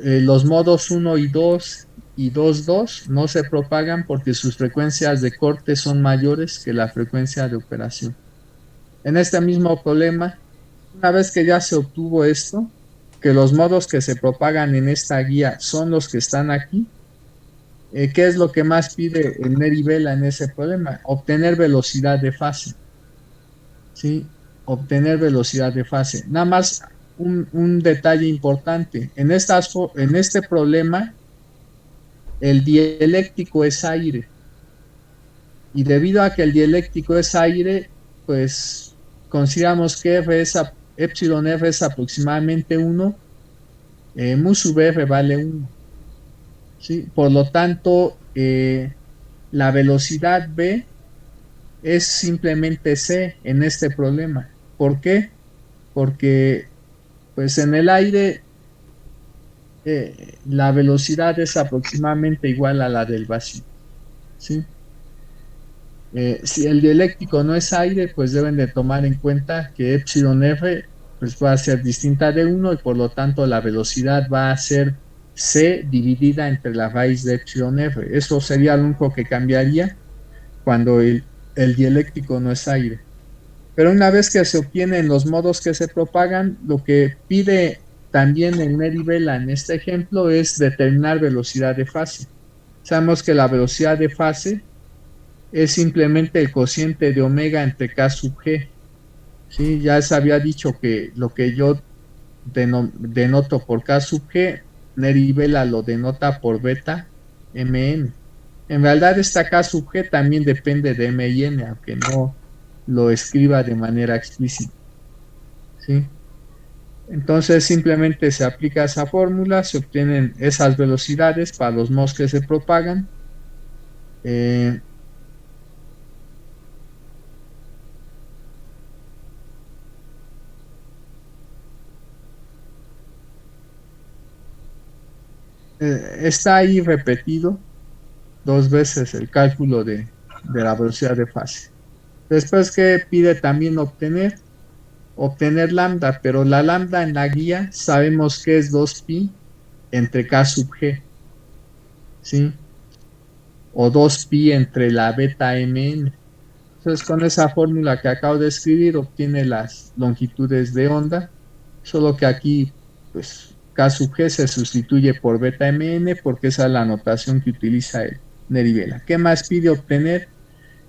los modos uno y 2 y 2.2 no se propagan porque sus frecuencias de corte son mayores que la frecuencia de operación. En este mismo problema, una vez que ya se obtuvo esto, que los modos que se propagan en esta guía son los que están aquí, ¿qué es lo que más pide el Neri Vela en ese problema? Obtener velocidad de fase, ¿sí? Obtener velocidad de fase. Nada más un detalle importante. En este problema, el dieléctrico es aire. Y debido a que el dieléctrico es aire, pues consideramos que epsilon F es aproximadamente 1, mu sub F vale 1. ¿Sí? Por lo tanto, la velocidad V es simplemente C en este problema. ¿Por qué? Porque pues en el aire la velocidad es aproximadamente igual a la del vacío. ¿Sí? Si el dieléctrico no es aire, pues deben de tomar en cuenta que epsilon F pues va a ser distinta de 1 y por lo tanto la velocidad va a ser C dividida entre la raíz de epsilon F. Eso sería lo único que cambiaría cuando el dieléctrico no es aire. Pero una vez que se obtienen los modos que se propagan, lo que pide también el Neri Vela en este ejemplo es determinar velocidad de fase. Sabemos que la velocidad de fase es simplemente el cociente de omega entre K sub G. ¿Sí? Ya se había dicho que lo que yo denoto por K sub G, Neri Vela lo denota por beta Mn. En realidad esta K sub G también depende de M y N, aunque no lo escriba de manera explícita. ¿Sí? Entonces simplemente se aplica esa fórmula, se obtienen esas velocidades para los modos que se propagan. Está ahí repetido 2 veces el cálculo de la velocidad de fase. Después que pide también obtener lambda, pero la lambda en la guía sabemos que es 2pi entre K sub G, ¿sí? O 2pi entre la beta Mn. Entonces con esa fórmula que acabo de escribir obtiene las longitudes de onda, solo que aquí pues K sub G se sustituye por beta Mn porque esa es la notación que utiliza el Neri Vela. ¿Qué más pide obtener?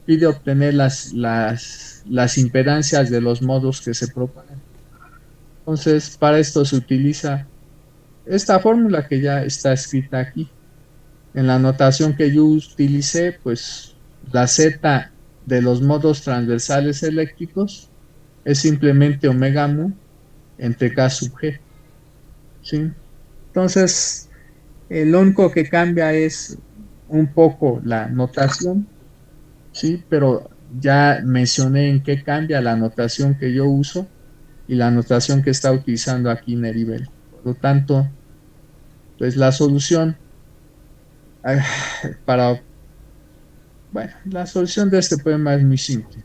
Pide obtener las impedancias de los modos que se propagan. Entonces, para esto se utiliza esta fórmula que ya está escrita aquí. En la notación que yo utilicé, pues la Z de los modos transversales eléctricos es simplemente omega mu entre K sub G. ¿Sí? Entonces, lo único que cambia es un poco la notación, ¿sí? Pero ya mencioné en qué cambia la notación que yo uso y la notación que está utilizando aquí Nerivel. Por lo tanto, pues la solución para, bueno, la solución de este problema es muy simple.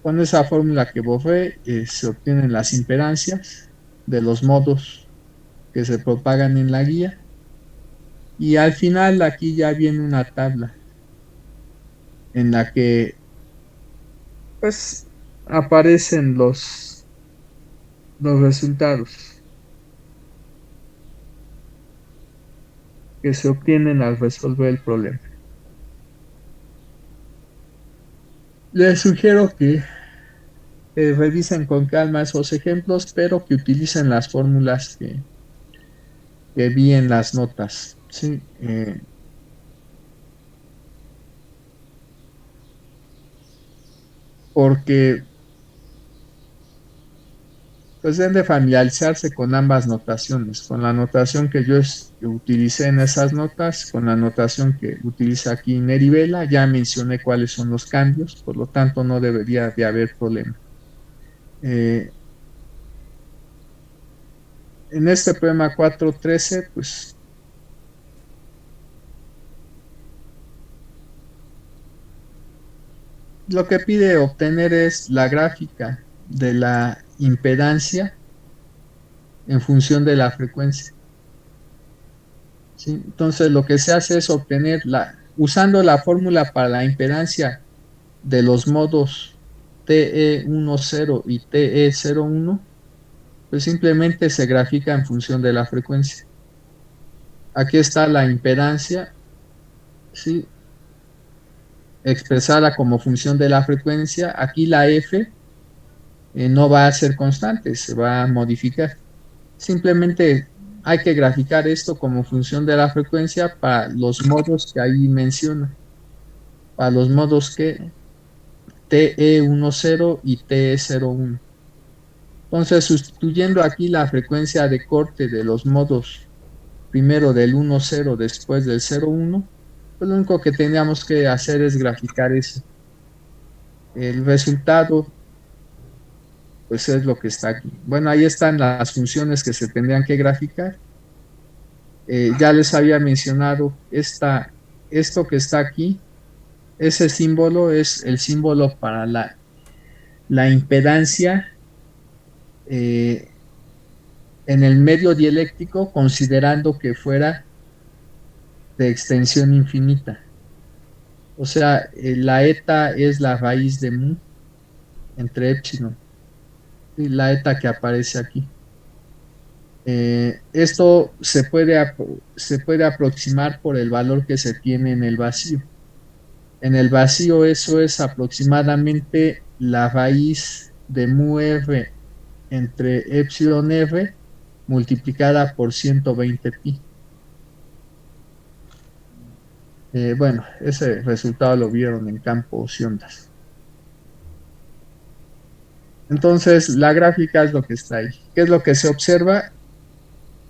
Con esa fórmula que borré, se obtienen las impedancias de los modos que se propagan en la guía. Y al final aquí ya viene una tabla en la que pues aparecen los resultados que se obtienen al resolver el problema. Les sugiero que revisen con calma esos ejemplos, pero que utilicen las fórmulas que vi en las notas. ¿Sí? Porque pues deben de familiarizarse con ambas notaciones, con la notación que yo utilicé en esas notas, con la notación que utiliza aquí Neri Vela. Ya mencioné cuáles son los cambios, por lo tanto no debería de haber problema. En este problema 4.13, pues lo que pide obtener es la gráfica de la impedancia en función de la frecuencia. ¿sí? Entonces lo que se hace es obtener usando la fórmula para la impedancia de los modos TE10 y TE01, pues simplemente se grafica en función de la frecuencia. Aquí está la impedancia, ¿sí? Expresada como función de la frecuencia. Aquí la F no va a ser constante, se va a modificar. Simplemente hay que graficar esto como función de la frecuencia para los modos que ahí menciona, para los modos que TE10 y TE01. Entonces, sustituyendo aquí la frecuencia de corte de los modos, primero del 10, después del 01, pues lo único que teníamos que hacer es graficar eso. El resultado, pues es lo que está aquí. Bueno, ahí están las funciones que se tendrían que graficar. Ya les había mencionado esto que está aquí, ese símbolo es el símbolo para la impedancia eh, en el medio dieléctrico, considerando que fuera de extensión infinita. O sea, la eta es la raíz de mu entre epsilon, y la eta que aparece aquí. Esto se puede aproximar por el valor que se tiene en el vacío. En el vacío eso es aproximadamente la raíz de mu r entre epsilon r multiplicada por 120 pi. Bueno, ese resultado lo vieron en campos y ondas. Entonces, la gráfica es lo que está ahí. ¿Qué es lo que se observa?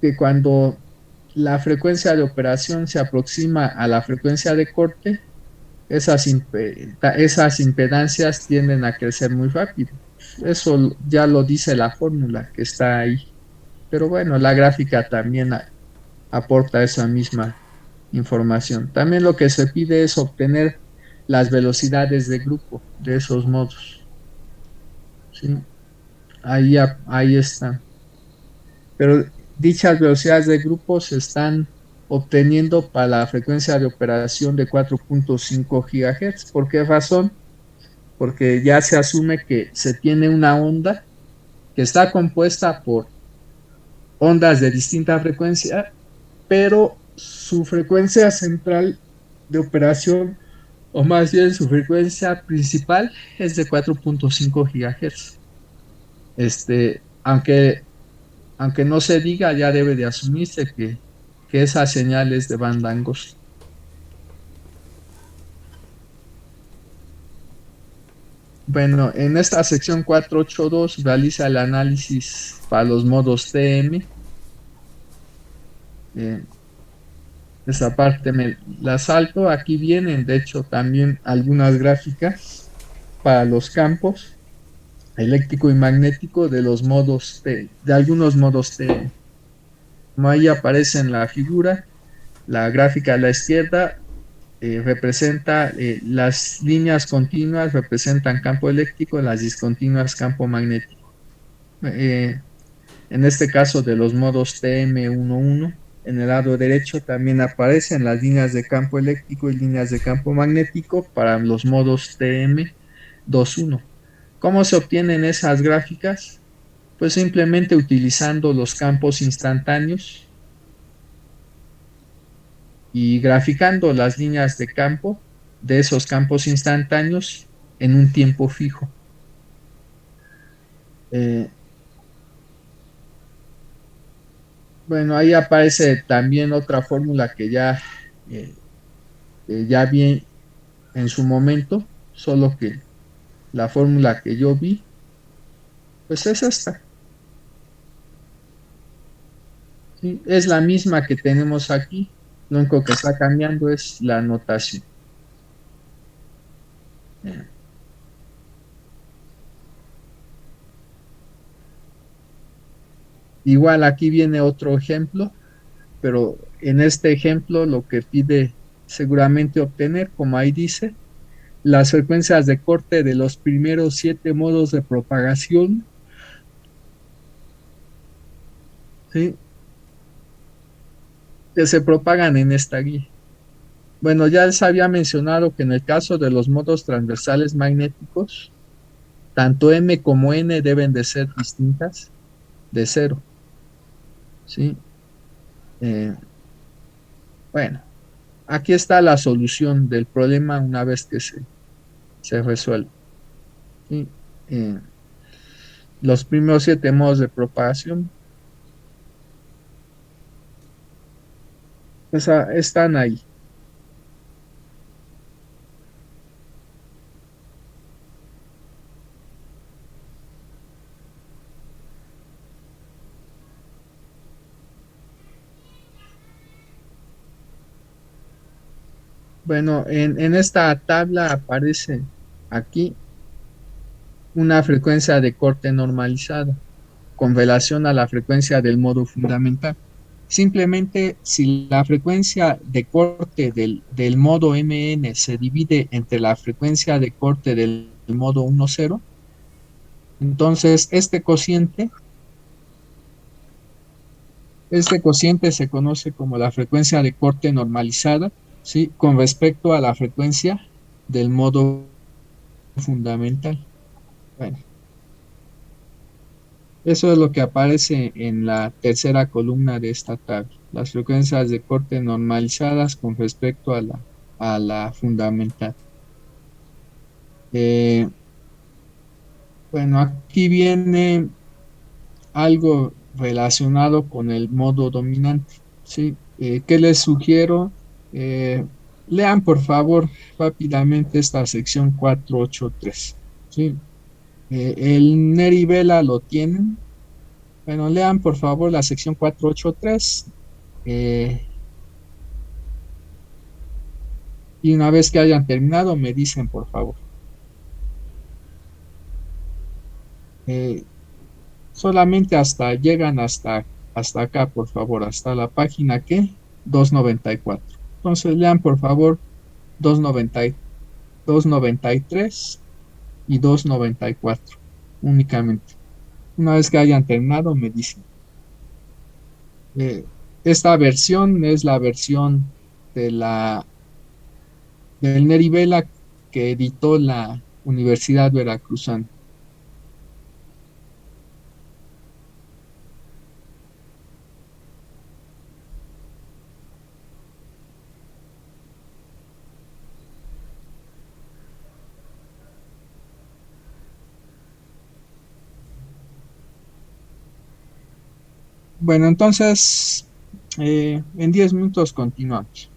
Que cuando la frecuencia de operación se aproxima a la frecuencia de corte, esas impedancias tienden a crecer muy rápido. Eso ya lo dice la fórmula que está ahí. Pero bueno, la gráfica también aporta esa misma información. También lo que se pide es obtener las velocidades de grupo de esos modos. ¿Sí? Ahí está. Pero dichas velocidades de grupo se están obteniendo para la frecuencia de operación de 4.5 GHz. ¿Por qué razón? Porque ya se asume que se tiene una onda que está compuesta por ondas de distinta frecuencia, pero su frecuencia central de operación, o más bien su frecuencia principal, es de 4.5 GHz. Aunque no se diga, ya debe de asumirse que esa señal es de banda angosta. Bueno, en esta sección 482 realiza el análisis para los modos TM. Eh, Esa parte me la salto. Aquí vienen, de hecho, también algunas gráficas para los campos eléctrico y magnético de los modos de algunos modos TM. Como ahí aparece en la figura, la gráfica a la izquierda representa las líneas continuas representan campo eléctrico, las discontinuas campo magnético. Eh, en este caso de los modos TM11, en el lado derecho también aparecen las líneas de campo eléctrico y líneas de campo magnético para los modos TM21. ¿Cómo se obtienen esas gráficas? Pues simplemente utilizando los campos instantáneos y graficando las líneas de campo de esos campos instantáneos en un tiempo fijo. Eh, bueno, ahí aparece también otra fórmula eh, que ya vi en su momento, solo que la fórmula que yo vi, pues es esta. ¿Sí? Es la misma que tenemos aquí, lo único que está cambiando es la notación. Eh, Igual aquí viene otro ejemplo, pero en este ejemplo lo que pide seguramente obtener, como ahí dice, las frecuencias de corte de los primeros 7 modos de propagación, ¿sí? que se propagan en esta guía. Bueno, ya les había mencionado que en el caso de los modos transversales magnéticos, tanto M como N deben de ser distintas de cero, ¿sí? Eh, bueno, aquí está la solución del problema una vez que se resuelve, ¿sí? Eh, los primeros 7 modos de propagación pues, están ahí. Bueno, en esta tabla aparece aquí una frecuencia de corte normalizada con relación a la frecuencia del modo fundamental. Simplemente si la frecuencia de corte del modo MN se divide entre la frecuencia de corte del modo 1,0, entonces este cociente se conoce como la frecuencia de corte normalizada, ¿sí? Con respecto a la frecuencia del modo fundamental. Bueno, eso es lo que aparece en la tercera columna de esta tabla, las frecuencias de corte normalizadas con respecto a la fundamental. Eh, bueno, aquí viene algo relacionado con el modo dominante, ¿sí? ¿Qué les sugiero? Eh, lean por favor rápidamente esta sección 483, ¿sí? El Neri Vela lo tienen. Bueno, lean por favor la sección 483 eh, y una vez que hayan terminado me dicen por favor. Eh, solamente llegan hasta acá, por favor, hasta la página que 294. Entonces lean por favor 293 y 294 únicamente. Una vez que hayan terminado me dicen. Eh, esta versión es la versión de del Neri Vela que editó la Universidad Veracruzana. Bueno, entonces en 10 minutos continuamos.